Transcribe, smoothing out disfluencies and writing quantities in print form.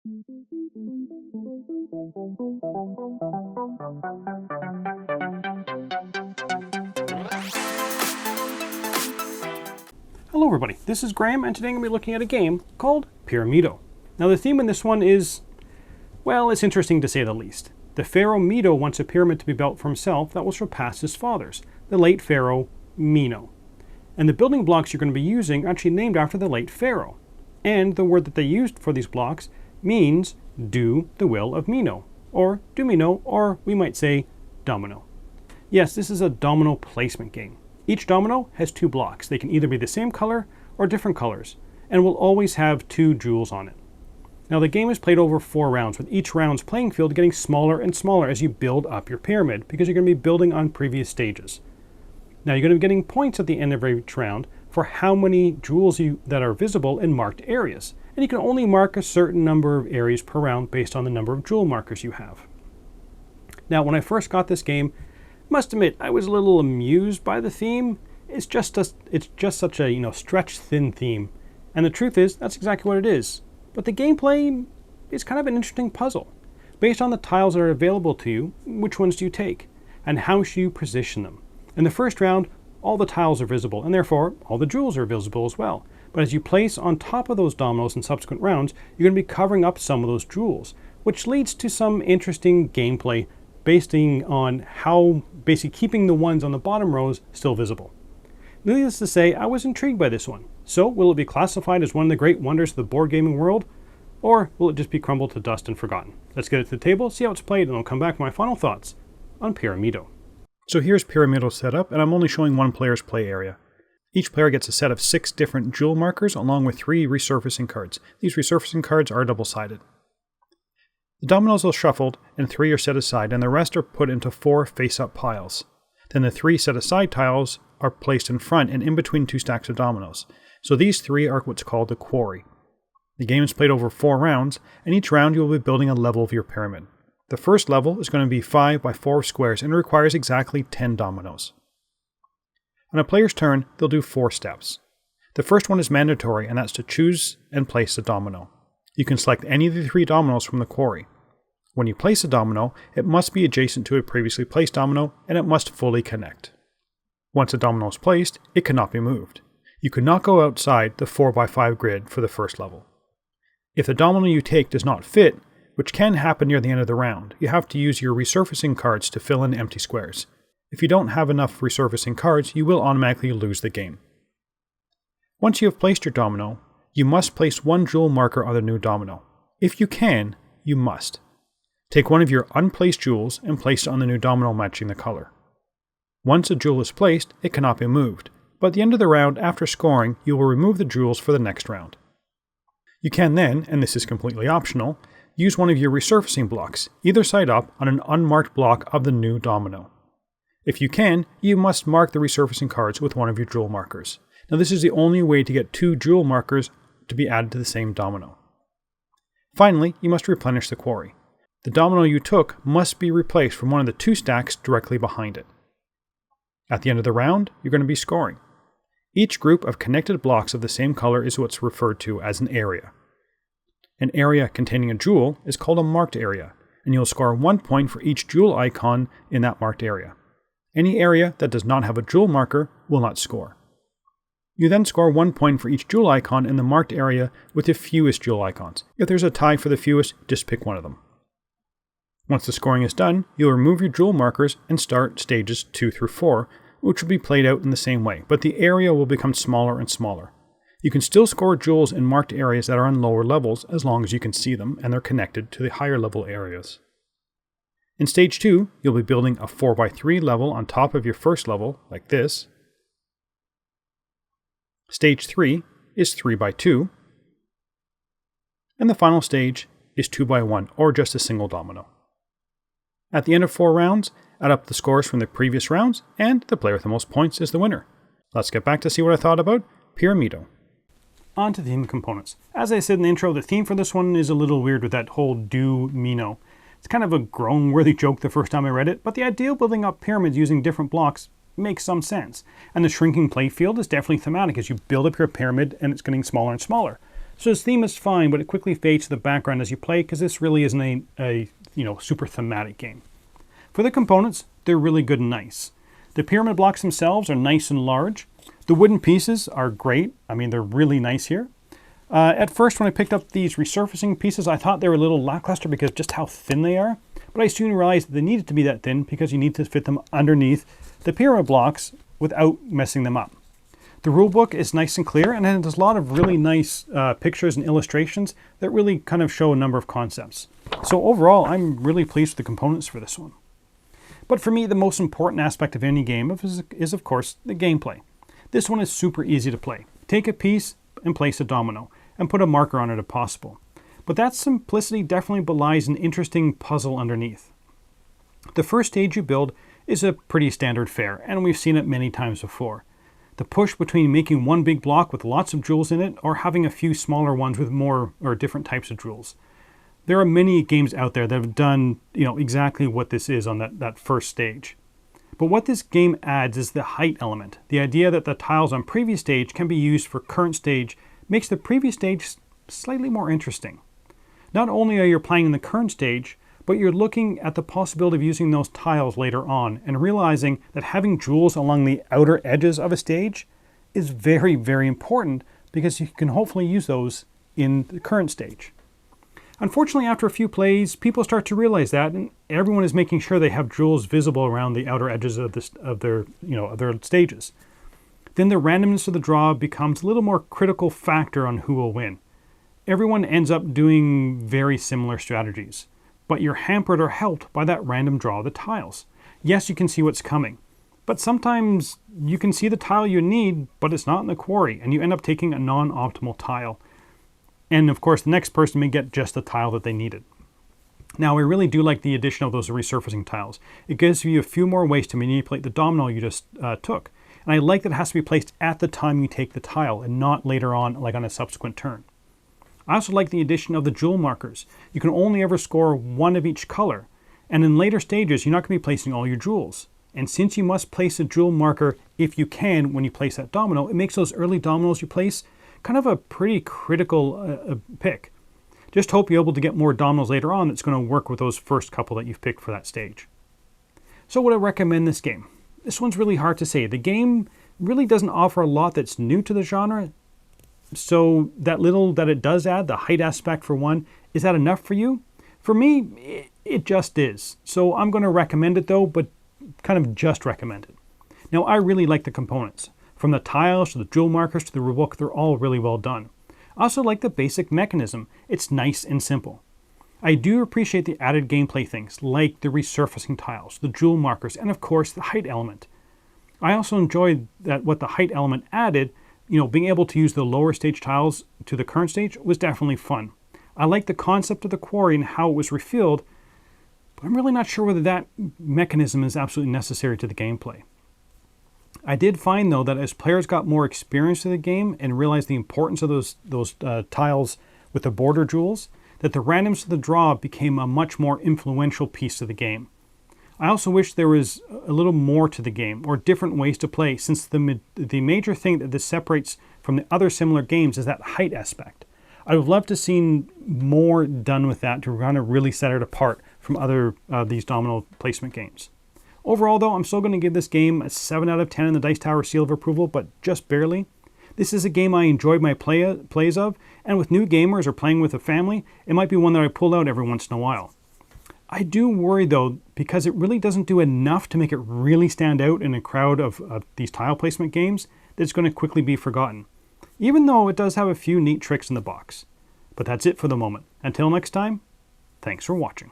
Hello everybody, this is Graeme, and today I'm going to be looking at a game called Pyramido. Now the theme in this one is, well, it's interesting to say the least. The pharaoh Medo wants a pyramid to be built for himself that will surpass his father's, the late pharaoh Mino. And the building blocks you're going to be using are actually named after the late pharaoh. And the word that they used for these blocks means do the will of Mino, or Dumino, or we might say domino. Yes, this is a domino placement game. Each domino has 2 blocks. They can either be the same color or different colors, and will always have 2 jewels on it. Now the game is played over 4 rounds, with each round's playing field getting smaller and smaller as you build up your pyramid, because you're going to be building on previous stages. Now you're going to be getting points at the end of each round for how many jewels that are visible in marked areas. And you can only mark a certain number of areas per round based on the number of jewel markers you have. Now when I first got this game, I must admit I was a little amused by the theme. It's just such a stretched thin theme. And the truth is, that's exactly what it is. But the gameplay is kind of an interesting puzzle. Based on the tiles that are available to you, which ones do you take? And how should you position them? In the first round, all the tiles are visible, and therefore all the jewels are visible as well. But as you place on top of those dominoes in subsequent rounds, you're going to be covering up some of those jewels, which leads to some interesting gameplay based on how basically keeping the ones on the bottom rows still visible. Needless to say, I was intrigued by this one. So will it be classified as one of the great wonders of the board gaming world? Or will it just be crumbled to dust and forgotten? Let's get it to the table, see how it's played, and I'll come back with my final thoughts on Pyramido. So here's Pyramido set up, and I'm only showing one player's play area. Each player gets a set of 6 different jewel markers along with 3 resurfacing cards. These resurfacing cards are double-sided. The dominoes are shuffled and 3 are set aside, and the rest are put into 4 face-up piles. Then the 3 set-aside tiles are placed in front and in between 2 stacks of dominoes. So these 3 are what's called the quarry. The game is played over 4 rounds, and each round you will be building a level of your pyramid. The first level is going to be 5 by 4 squares and requires exactly 10 dominoes. On a player's turn, they'll do 4 steps. The first one is mandatory, and that's to choose and place a domino. You can select any of the 3 dominoes from the quarry. When you place a domino, it must be adjacent to a previously placed domino, and it must fully connect. Once a domino is placed, it cannot be moved. You cannot go outside the 4 by 5 grid for the first level. If the domino you take does not fit, which can happen near the end of the round, you have to use your resurfacing cards to fill in empty squares. If you don't have enough resurfacing cards, you will automatically lose the game. Once you have placed your domino, you must place 1 jewel marker on the new domino. If you can, you must. Take one of your unplaced jewels and place it on the new domino matching the color. Once a jewel is placed, it cannot be moved, but at the end of the round after scoring, you will remove the jewels for the next round. You can then, and this is completely optional, use one of your resurfacing blocks, either side up, on an unmarked block of the new domino. If you can, you must mark the resurfacing cards with one of your jewel markers. Now this is the only way to get 2 jewel markers to be added to the same domino. Finally, you must replenish the quarry. The domino you took must be replaced from one of the 2 stacks directly behind it. At the end of the round, you're going to be scoring. Each group of connected blocks of the same color is what's referred to as an area. An area containing a jewel is called a marked area, and you'll score 1 point for each jewel icon in that marked area. Any area that does not have a jewel marker will not score. You then score 1 point for each jewel icon in the marked area with the fewest jewel icons. If there's a tie for the fewest, just pick one of them. Once the scoring is done, you'll remove your jewel markers and start stages 2 through 4, which will be played out in the same way, but the area will become smaller and smaller. You can still score jewels in marked areas that are on lower levels as long as you can see them and they're connected to the higher level areas. In stage 2, you'll be building a 4 by 3 level on top of your first level, like this. Stage 3 is 3 by 2. And the final stage is 2 by 1, or just a single domino. At the end of 4 rounds, add up the scores from the previous rounds, and the player with the most points is the winner. Let's get back to see what I thought about Pyramido. On to theme components. As I said in the intro, the theme for this one is a little weird with that whole do-mino. It's kind of a groan-worthy joke the first time I read it, but the idea of building up pyramids using different blocks makes some sense. And the shrinking playfield is definitely thematic as you build up your pyramid and it's getting smaller and smaller. So this theme is fine, but it quickly fades to the background as you play because this really isn't a super thematic game. For the components, they're really good and nice. The pyramid blocks themselves are nice and large. The wooden pieces are great. I mean, they're really nice here. At first, when I picked up these resurfacing pieces, I thought they were a little lackluster because just how thin they are. But I soon realized that they needed to be that thin because you need to fit them underneath the pyramid blocks without messing them up. The rulebook is nice and clear, and it has a lot of really nice pictures and illustrations that really kind of show a number of concepts. So overall, I'm really pleased with the components for this one. But for me, the most important aspect of any game is of course, the gameplay. This one is super easy to play. Take a piece and place a domino, and put a marker on it if possible. But that simplicity definitely belies an interesting puzzle underneath. The first stage you build is a pretty standard fare, and we've seen it many times before. The push between making one big block with lots of jewels in it or having a few smaller ones with more or different types of jewels. There are many games out there that have done exactly what this is on that first stage. But what this game adds is the height element. The idea that the tiles on previous stage can be used for current stage makes the previous stage slightly more interesting. Not only are you playing in the current stage, but you're looking at the possibility of using those tiles later on and realizing that having jewels along the outer edges of a stage is very, very important because you can hopefully use those in the current stage. Unfortunately, after a few plays, people start to realize that, and everyone is making sure they have jewels visible around the outer edges of their stages. Then the randomness of the draw becomes a little more critical factor on who will win. Everyone ends up doing very similar strategies, but you're hampered or helped by that random draw of the tiles. Yes, you can see what's coming, but sometimes you can see the tile you need, but it's not in the quarry, and you end up taking a non-optimal tile. And of course, the next person may get just the tile that they needed. Now, I really do like the addition of those resurfacing tiles. It gives you a few more ways to manipulate the domino you just took. And I like that it has to be placed at the time you take the tile and not later on, like on a subsequent turn. I also like the addition of the jewel markers. You can only ever score one of each color. And in later stages, you're not going to be placing all your jewels. And since you must place a jewel marker if you can when you place that domino, it makes those early dominoes you place kind of a pretty critical pick. Just hope you're able to get more dominoes later on that's going to work with those first couple that you've picked for that stage. So would I recommend this game? This one's really hard to say. The game really doesn't offer a lot that's new to the genre. So that little that it does add, the height aspect for one, is that enough for you? For me, it just is. So I'm going to recommend it though, but kind of just recommend it. Now I really like the components. From the tiles to the jewel markers to the rulebook, they're all really well done. I also like the basic mechanism. It's nice and simple. I do appreciate the added gameplay things like the resurfacing tiles, the jewel markers, and of course the height element. I also enjoyed that what the height element added, being able to use the lower stage tiles to the current stage was definitely fun. I like the concept of the quarry and how it was refilled, but I'm really not sure whether that mechanism is absolutely necessary to the gameplay. I did find, though, that as players got more experience in the game and realized the importance of those tiles with the border jewels, that the randomness of the draw became a much more influential piece of the game. I also wish there was a little more to the game, or different ways to play, since the major thing that this separates from the other similar games is that height aspect. I would love to have seen more done with that to kind of really set it apart from other these domino placement games. Overall, though, I'm still going to give this game a 7 out of 10 in the Dice Tower seal of approval, but just barely. This is a game I enjoyed my plays of, and with new gamers or playing with a family, it might be one that I pull out every once in a while. I do worry, though, because it really doesn't do enough to make it really stand out in a crowd of these tile placement games, that it's going to quickly be forgotten, even though it does have a few neat tricks in the box. But that's it for the moment. Until next time, thanks for watching.